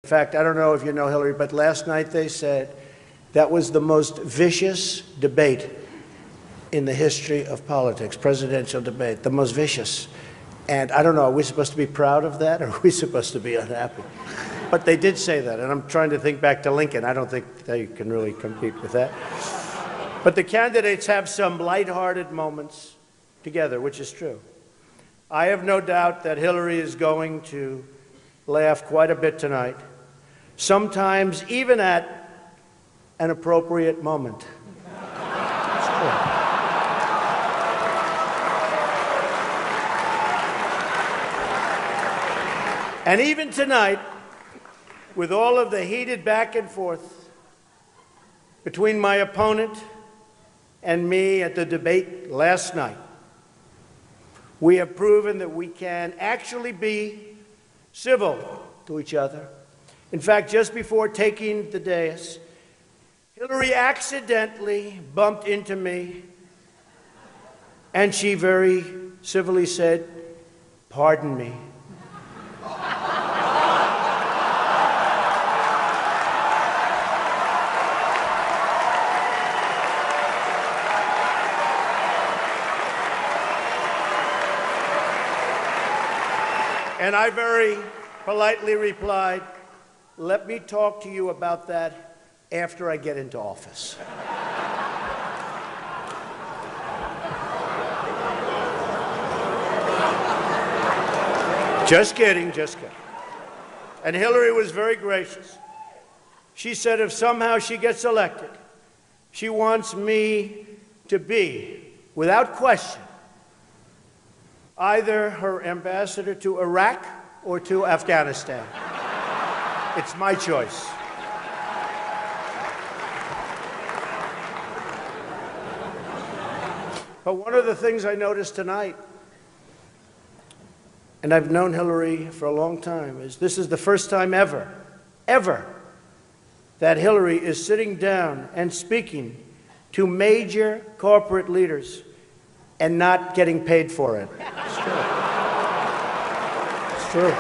In fact, I don't know if you know Hillary, but last night they said that was the most vicious debate in the history of politics, presidential debate, the most vicious. And I don't know, are we supposed to be proud of that, or are we supposed to be unhappy? But they did say that, and I'm trying to think back to Lincoln. I don't think they can really compete with that. But the candidates have some lighthearted moments together, which is true. I have no doubt that Hillary is going to laugh quite a bit tonight, sometimes even at an appropriate moment. It's true. And even tonight, with all of the heated back and forth between my opponent and me at the debate last night, we have proven that we can actually be civil to each other. In fact, just before taking the dais, Hillary accidentally bumped into me, and she very civilly said, "Pardon me." And I very politely replied, "Let me talk to you about that after I get into office." Just kidding, just kidding. And Hillary was very gracious. She said if somehow she gets elected, she wants me to be, without question, either her ambassador to Iraq or to Afghanistan. It's my choice. But one of the things I noticed tonight, and I've known Hillary for a long time, is this is the first time ever, that Hillary is sitting down and speaking to major corporate leaders and not getting paid for it. It's true. It's true.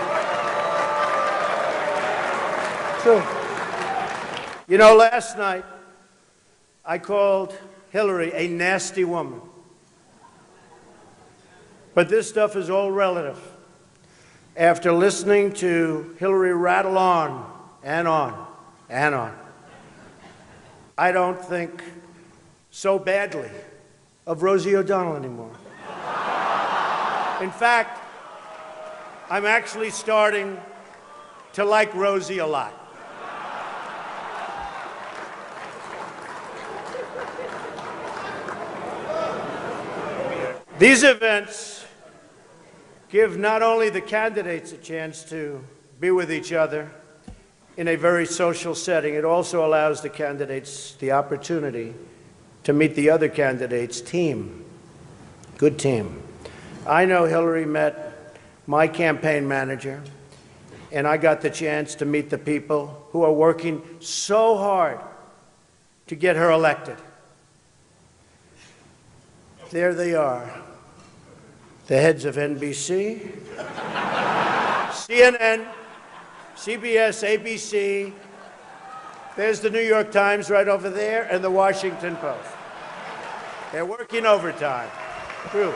It's true. You know, last night, I called Hillary a nasty woman. But this stuff is all relative. After listening to Hillary rattle on and on and on, I don't think so badly of Rosie O'Donnell anymore. In fact, I'm actually starting to like Rosie a lot. These events give not only the candidates a chance to be with each other in a very social setting, it also allows the candidates the opportunity to meet the other candidates' team. Good team. I know Hillary met my campaign manager, and I got the chance to meet the people who are working so hard to get her elected. There they are, the heads of NBC, CNN, CBS, ABC. There's the New York Times right over there, and the Washington Post. They're working overtime. True.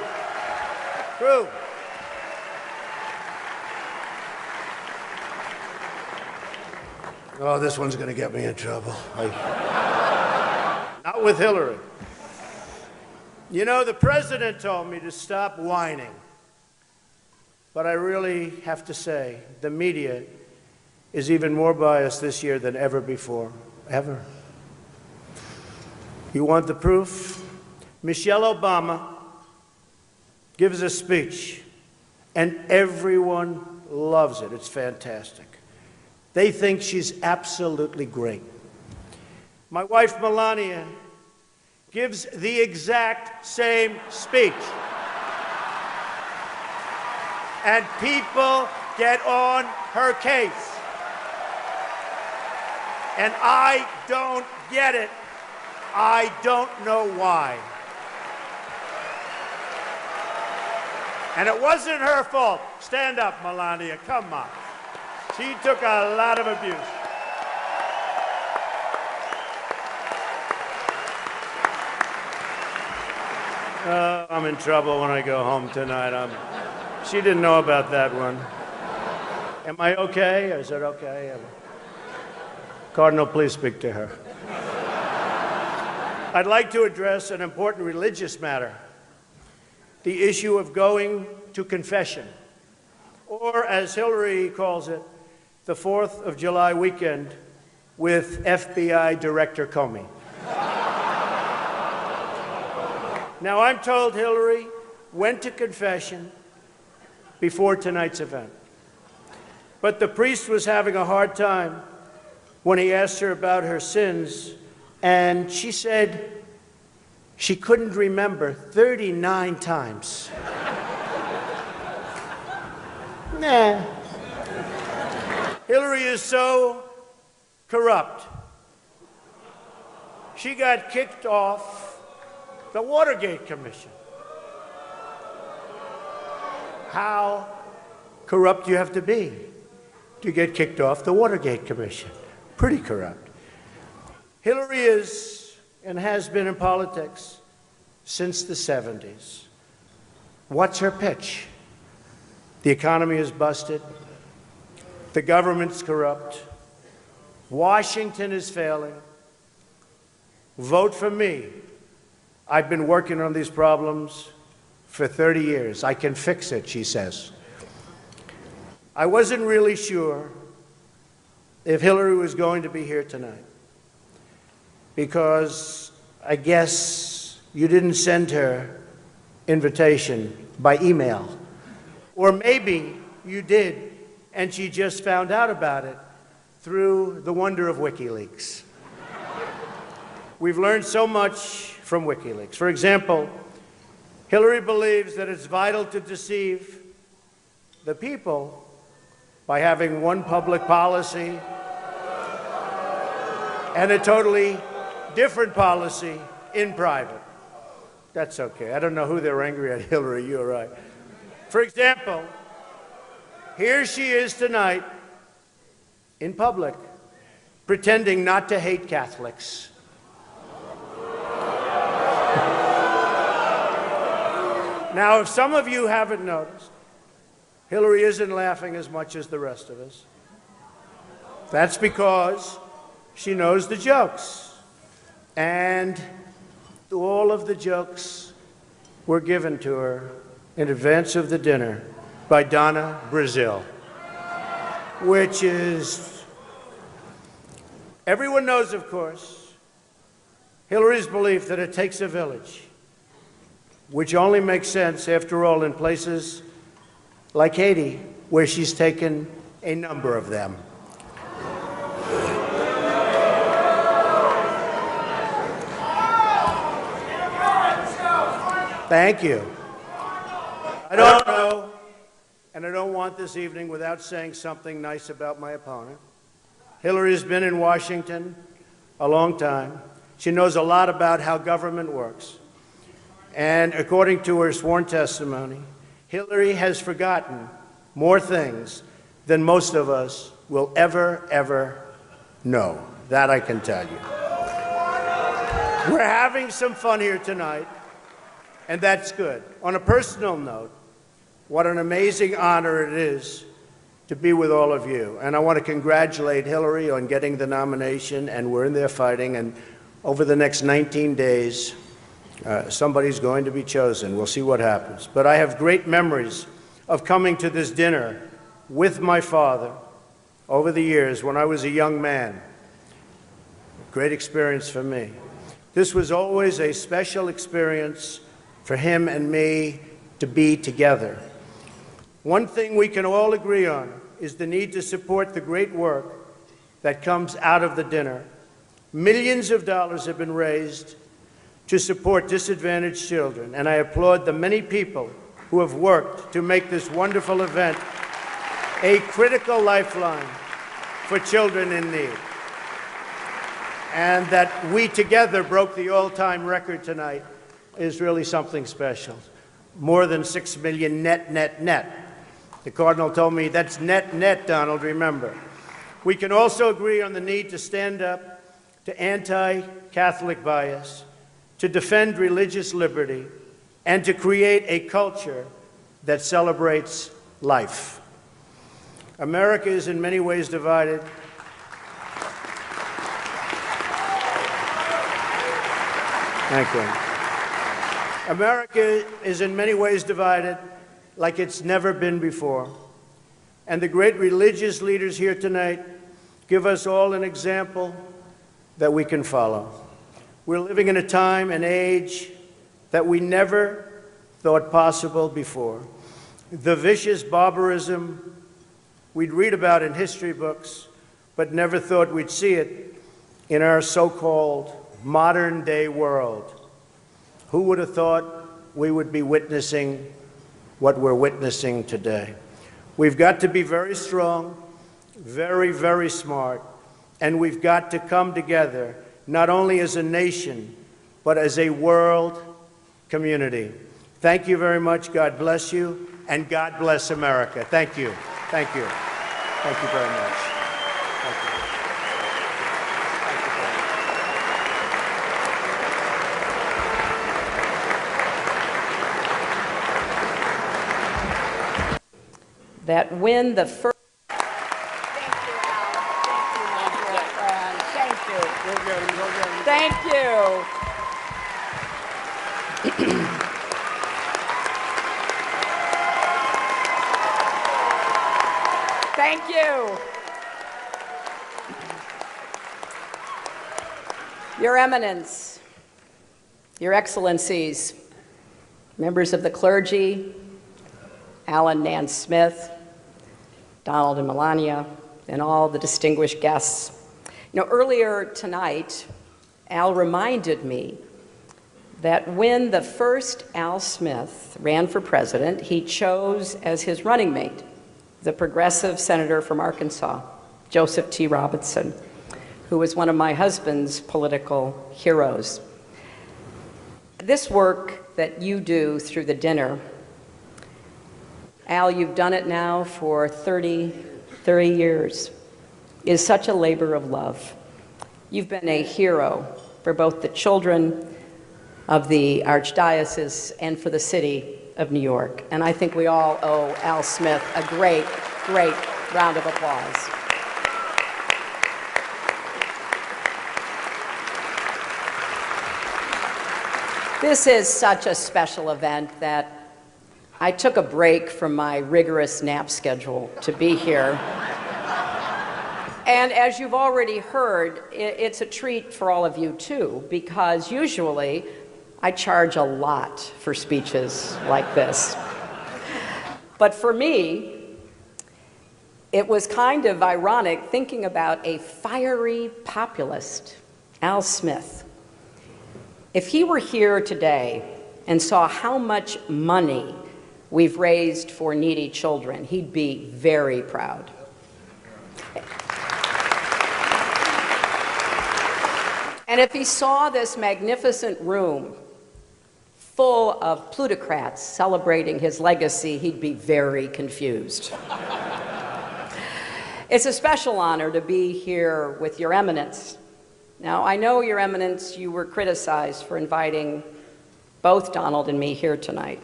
True. Oh, this one's going to get me in trouble. Not with Hillary. You know, the president told me to stop whining. But I really have to say, the media is even more biased this year than ever before. Ever. You want the proof? Michelle Obama gives a speech, and everyone loves it. It's fantastic. They think she's absolutely great. My wife, Melania, gives the exact same speech. And people get on her case. And I don't get it. I don't know why. And it wasn't her fault. Stand up, Melania. Come on. She took a lot of abuse. I'm in trouble when I go home tonight. She didn't know about that one. Am I okay? Is it okay? Cardinal, please speak to her. I'd like to address an important religious matter, the issue of going to confession, or as Hillary calls it, the 4th of July weekend with FBI Director Comey. Now, I'm told Hillary went to confession before tonight's event. But the priest was having a hard time when he asked her about her sins, and she said she couldn't remember 39 times. Nah. Hillary is so corrupt. She got kicked off the Watergate Commission. How corrupt you have to be to get kicked off the Watergate Commission. Pretty corrupt. Hillary is and has been in politics since the 70s. What's her pitch? The economy is busted. The government's corrupt. Washington is failing. Vote for me. I've been working on these problems for 30 years. I can fix it, she says. I wasn't really sure if Hillary was going to be here tonight because I guess you didn't send her invitation by email. Or maybe you did, and she just found out about it through the wonder of WikiLeaks. We've learned so much from WikiLeaks. For example, Hillary believes that it's vital to deceive the people by having one public policy and a totally different policy in private. That's okay. I don't know who they're angry at, Hillary, you're right. For example, here she is tonight in public pretending not to hate Catholics. Now, if some of you haven't noticed, Hillary isn't laughing as much as the rest of us. That's because she knows the jokes. And all of the jokes were given to her in advance of the dinner by Donna Brazile, which is, everyone knows, of course, Hillary's belief that it takes a village, which only makes sense, after all, in places like Haiti, where she's taken a number of them. Thank you. I don't know, and I don't want this evening without saying something nice about my opponent. Hillary's been in Washington a long time. She knows a lot about how government works. And according to her sworn testimony, Hillary has forgotten more things than most of us will ever know. That I can tell you. We're having some fun here tonight, and that's good. On a personal note, what an amazing honor it is to be with all of you. And I want to congratulate Hillary on getting the nomination, and we're in there fighting, and over the next 19 days, somebody's going to be chosen. We'll see what happens. But I have great memories of coming to this dinner with my father over the years when I was a young man. Great experience for me. This was always a special experience for him and me to be together. One thing we can all agree on is the need to support the great work that comes out of the dinner. Millions of dollars have been raised to support disadvantaged children, and I applaud the many people who have worked to make this wonderful event a critical lifeline for children in need. And that we together broke the all-time record tonight is really something special. More than 6 million net. The Cardinal told me, that's net, Donald, remember. We can also agree on the need to stand up to anti-Catholic bias, to defend religious liberty, and to create a culture that celebrates life. America is in many ways divided. Thank you. America is in many ways divided like it's never been before. And the great religious leaders here tonight give us all an example that we can follow. We're living in a time and age that we never thought possible before. The vicious barbarism we'd read about in history books, but never thought we'd see it in our so-called modern-day world. Who would have thought we would be witnessing what we're witnessing today? We've got to be very strong, very, very smart, and we've got to come together, not only as a nation, but as a world community. Thank you very much. God bless you, and God bless America. Thank you. Thank you. Thank you very much. Thank you. Thank you very much. That when the first... Thank you. Thank you. Your Eminence, Your Excellencies, members of the clergy, Alan Nance Smith, Donald and Melania, and all the distinguished guests. You know, earlier tonight, Al reminded me that when the first Al Smith ran for president, he chose as his running mate the progressive senator from Arkansas, Joseph T. Robinson, who was one of my husband's political heroes. This work that you do through the dinner, Al, you've done it now for 30 years, is such a labor of love. You've been a hero for both the children of the Archdiocese and for the city of New York. And I think we all owe Al Smith a great, great round of applause. This is such a special event that I took a break from my rigorous nap schedule to be here. And as you've already heard, it's a treat for all of you too, because usually I charge a lot for speeches like this. But for me, it was kind of ironic thinking about a fiery populist, Al Smith. If he were here today and saw how much money we've raised for needy children, he'd be very proud. And if he saw this magnificent room full of plutocrats celebrating his legacy, he'd be very confused. It's a special honor to be here with Your Eminence. Now, I know, Your Eminence, you were criticized for inviting both Donald and me here tonight.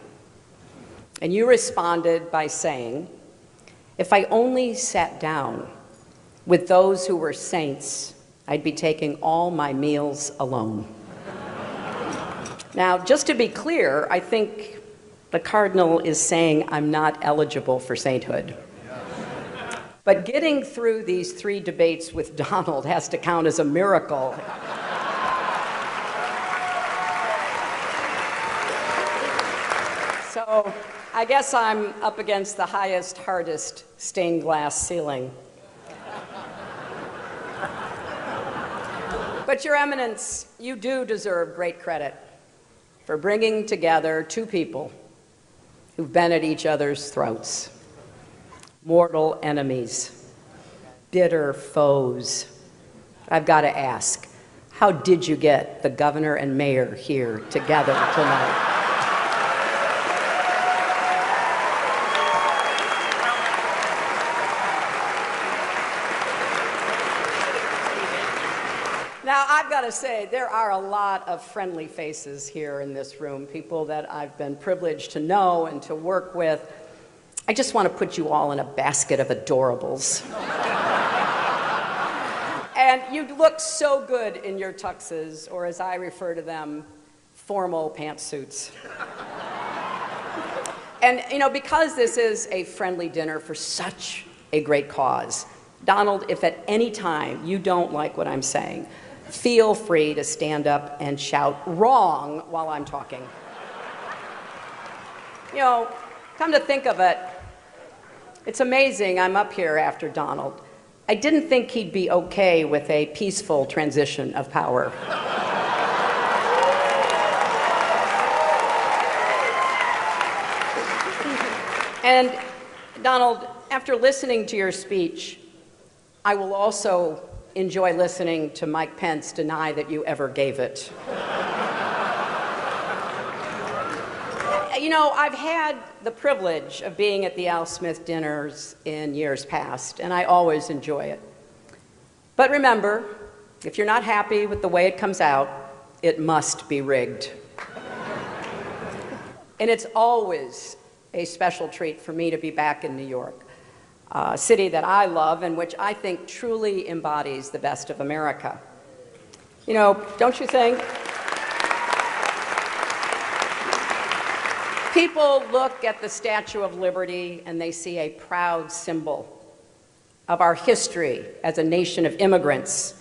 And you responded by saying, if I only sat down with those who were saints, I'd be taking all my meals alone. Now, just to be clear, I think the Cardinal is saying I'm not eligible for sainthood. But getting through these 3 debates with Donald has to count as a miracle. So I guess I'm up against the highest, hardest stained glass ceiling. But Your Eminence, you do deserve great credit for bringing together 2 people who've been at each other's throats. Mortal enemies, bitter foes. I've got to ask, how did you get the governor and mayor here together tonight? Now, I've got to say, there are a lot of friendly faces here in this room, people that I've been privileged to know and to work with. I just want to put you all in a basket of adorables. And you look so good in your tuxes, or as I refer to them, formal pantsuits. And, you know, because this is a friendly dinner for such a great cause, Donald, if at any time you don't like what I'm saying, feel free to stand up and shout "wrong" while I'm talking. You know, come to think of it, it's amazing I'm up here after Donald. I didn't think he'd be okay with a peaceful transition of power. And Donald, after listening to your speech, I will also enjoy listening to Mike Pence deny that you ever gave it. You know, I've had the privilege of being at the Al Smith dinners in years past, and I always enjoy it. But remember, if you're not happy with the way it comes out, it must be rigged. And it's always a special treat for me to be back in New York, a city that I love and which I think truly embodies the best of America. You know, don't you think? People look at the Statue of Liberty and they see a proud symbol of our history as a nation of immigrants,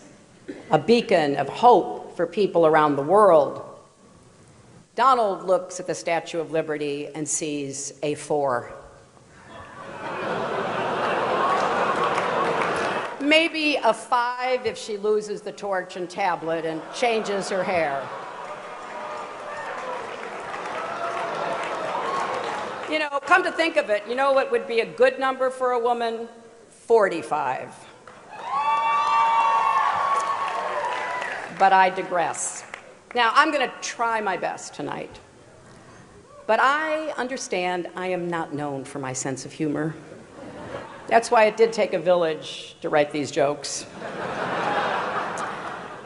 a beacon of hope for people around the world. Donald looks at the Statue of Liberty and sees a 4. Maybe a 5 if she loses the torch and tablet and changes her hair. You know, come to think of it, you know what would be a good number for a woman? 45. But I digress. Now, I'm going to try my best tonight. But I understand I am not known for my sense of humor. That's why it did take a village to write these jokes.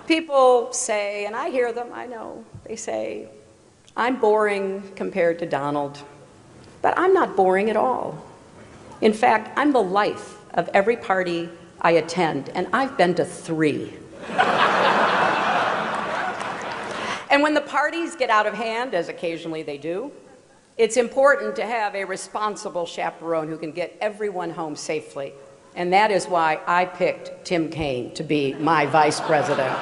People say, and I hear them, I know, they say, I'm boring compared to Donald. But I'm not boring at all. In fact, I'm the life of every party I attend, and I've been to 3. And when the parties get out of hand, as occasionally they do, it's important to have a responsible chaperone who can get everyone home safely. And that is why I picked Tim Kaine to be my vice president.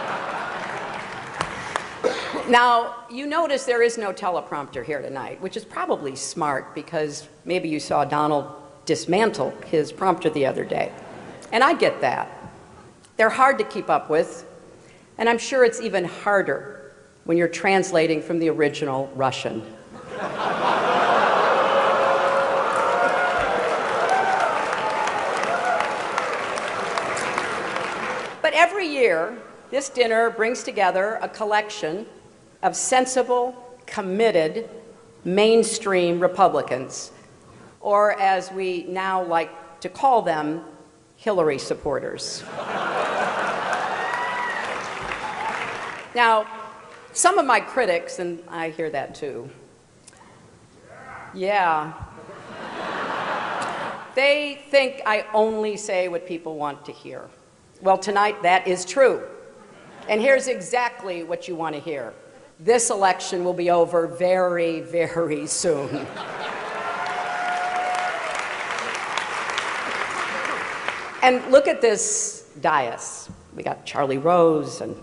Now, you notice there is no teleprompter here tonight, which is probably smart because maybe you saw Donald dismantle his prompter the other day. And I get that. They're hard to keep up with, and I'm sure it's even harder when you're translating from the original Russian. But every year, this dinner brings together a collection of sensible, committed, mainstream Republicans, or as we now like to call them, Hillary supporters. Now, some of my critics, and I hear that too, yeah, they think I only say what people want to hear. Well, tonight that is true. And here's exactly what you want to hear. This election will be over very, very soon. And look at this dais. We got Charlie Rose and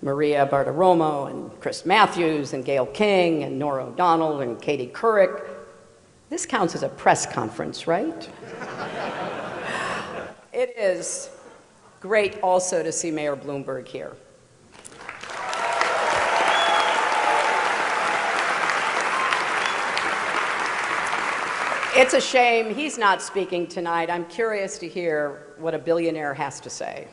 Maria Bartiromo and Chris Matthews and Gayle King and Norah O'Donnell and Katie Couric. This counts as a press conference, right? It is great also to see Mayor Bloomberg here. It's a shame he's not speaking tonight. I'm curious to hear what a billionaire has to say.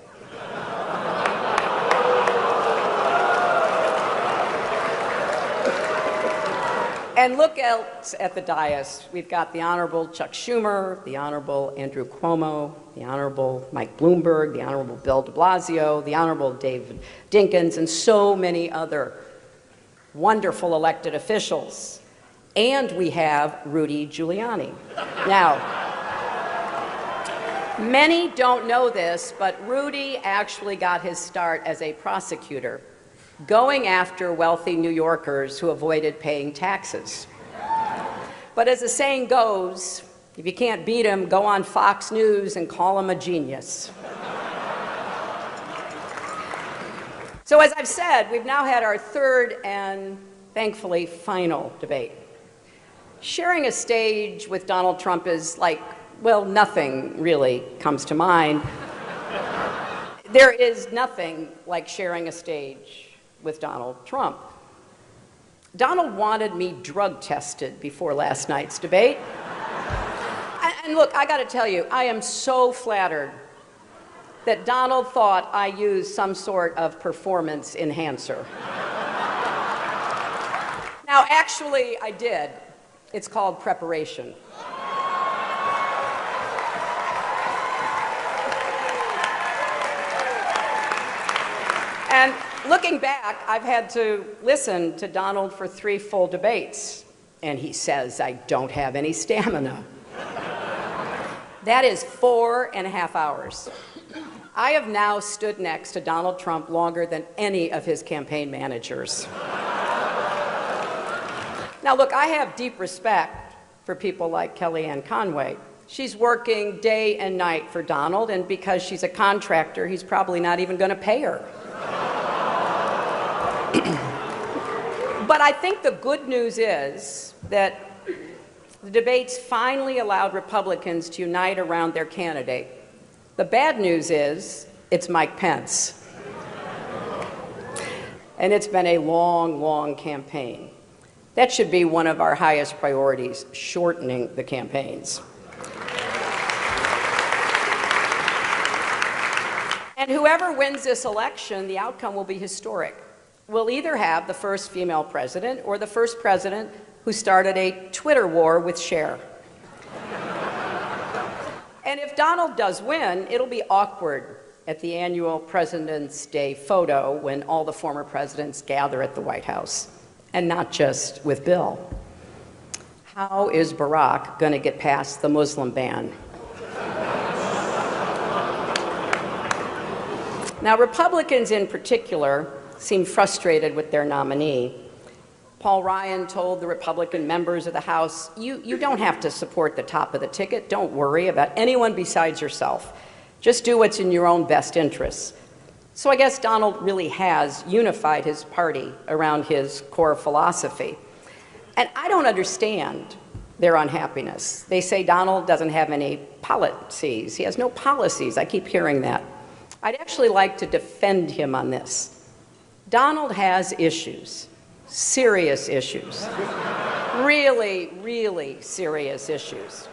And look else at the dais. We've got the Honorable Chuck Schumer, the Honorable Andrew Cuomo, the Honorable Mike Bloomberg, the Honorable Bill de Blasio, the Honorable David Dinkins, and so many other wonderful elected officials. And we have Rudy Giuliani. Now, many don't know this, but Rudy actually got his start as a prosecutor, going after wealthy New Yorkers who avoided paying taxes. But as the saying goes, if you can't beat him, go on Fox News and call him a genius. So as I've said, we've now had our third and thankfully final debate. Sharing a stage with Donald Trump is like, well, nothing really comes to mind. There is nothing like sharing a stage with Donald Trump. Donald wanted me drug tested before last night's debate. And look, I got to tell you, I am so flattered that Donald thought I used some sort of performance enhancer. Now, actually, I did. It's called preparation. And looking back, I've had to listen to Donald for 3 full debates, and he says I don't have any stamina. That is 4.5 hours. I have now stood next to Donald Trump longer than any of his campaign managers. Now, look, I have deep respect for people like Kellyanne Conway. She's working day and night for Donald, and because she's a contractor, he's probably not even going to pay her. But I think the good news is that the debates finally allowed Republicans to unite around their candidate. The bad news is it's Mike Pence. And it's been a long, long campaign. That should be one of our highest priorities, shortening the campaigns. And whoever wins this election, the outcome will be historic. We'll either have the first female president or the first president who started a Twitter war with Cher. And if Donald does win, it'll be awkward at the annual President's Day photo when all the former presidents gather at the White House, and not just with Bill. How is Barack going to get past the Muslim ban? Now, Republicans in particular seem frustrated with their nominee. Paul Ryan told the Republican members of the House, you don't have to support the top of the ticket. Don't worry about anyone besides yourself. Just do what's in your own best interests. So I guess Donald really has unified his party around his core philosophy. And I don't understand their unhappiness. They say Donald doesn't have any policies. He has no policies. I keep hearing that. I'd actually like to defend him on this. Donald has issues, serious issues, really, really serious issues.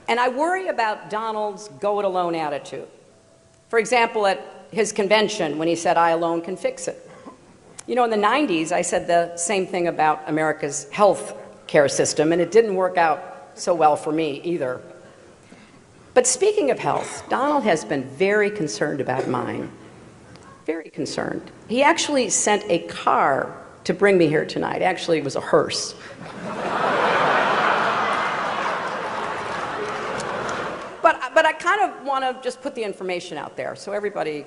And I worry about Donald's go-it-alone attitude. For example, at his convention when he said, "I alone can fix it." You know, in the 90s, I said the same thing about America's health care system, and it didn't work out so well for me either. But speaking of health, Donald has been very concerned about mine. Very concerned. He actually sent a car to bring me here tonight. Actually, it was a hearse. But I kind of want to just put the information out there so everybody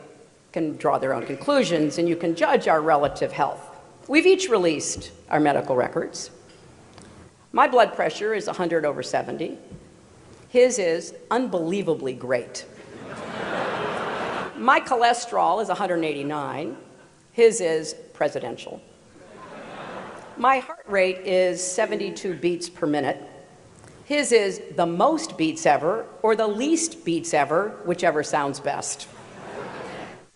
can draw their own conclusions and you can judge our relative health. We've each released our medical records. My blood pressure is 100/70. His is unbelievably great. My cholesterol is 189. His is presidential. My heart rate is 72 beats per minute. His is the most beats ever or the least beats ever, whichever sounds best.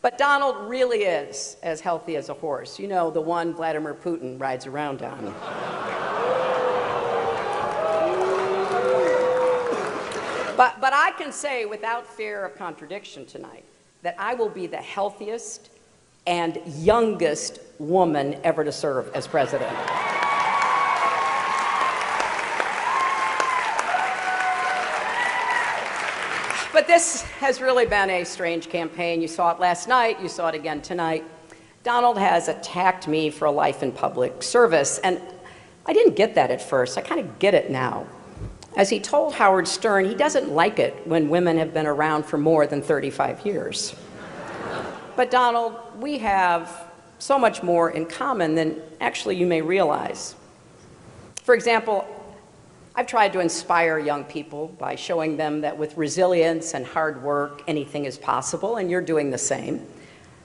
But Donald really is as healthy as a horse. You know, the one Vladimir Putin rides around on. But I can say without fear of contradiction tonight that I will be the healthiest and youngest woman ever to serve as president. But this has really been a strange campaign. You saw it last night, you saw it again tonight. Donald has attacked me for a life in public service, and I didn't get that at first. I kind of get it now. As he told Howard Stern, he doesn't like it when women have been around for more than 35 years. But Donald, we have so much more in common than actually you may realize. For example, I've tried to inspire young people by showing them that with resilience and hard work, anything is possible, and you're doing the same.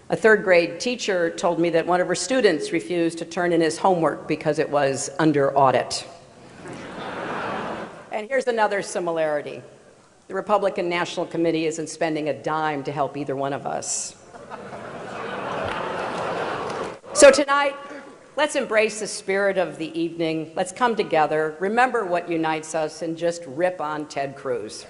A third grade teacher told me that one of her students refused to turn in his homework because it was under audit. And here's another similarity. The Republican National Committee isn't spending a dime to help either one of us. So tonight, let's embrace the spirit of the evening. Let's come together, remember what unites us, and just rip on Ted Cruz.